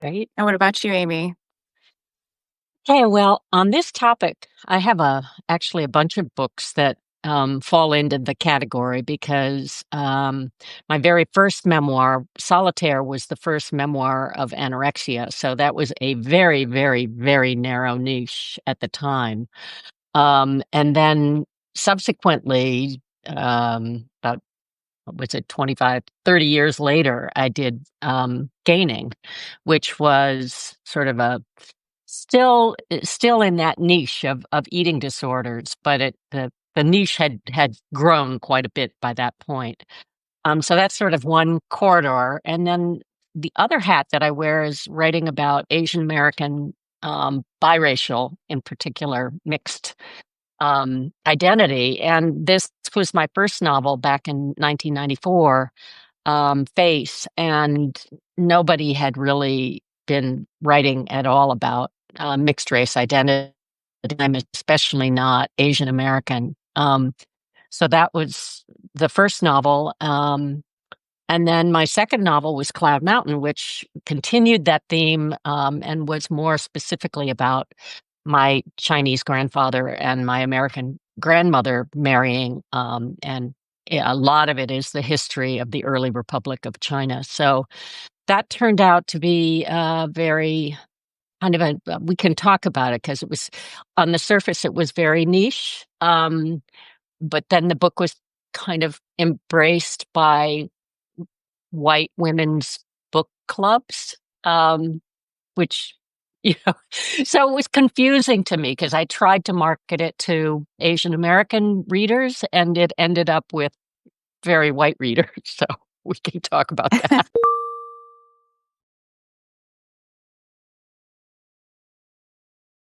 Right. And what about you, Amy? Okay, well, on this topic, I have actually a bunch of books that fall into the category because my very first memoir, Solitaire, was the first memoir of anorexia. So that was a very, very, very narrow niche at the time. And then subsequently, about what was it, 25, 30 years later, I did Gaining, which was sort of a still in that niche of eating disorders, but the niche had grown quite a bit by that point. So that's sort of one corridor, and then the other hat that I wear is writing about Asian American, biracial, in particular, mixed identity. And this was my first novel back in 1994, Face, and nobody had really been writing at all about mixed race identity, I'm especially not Asian American. So that was the first novel. And then my second novel was Cloud Mountain, which continued that theme and was more specifically about my Chinese grandfather and my American grandmother marrying. And a lot of it is the history of the early Republic of China. So that turned out to be very kind of we can talk about it because it was on the surface, it was very niche. But then the book was kind of embraced by white women's book clubs, which, you know, so it was confusing to me because I tried to market it to Asian American readers and it ended up with very white readers. So we can talk about that.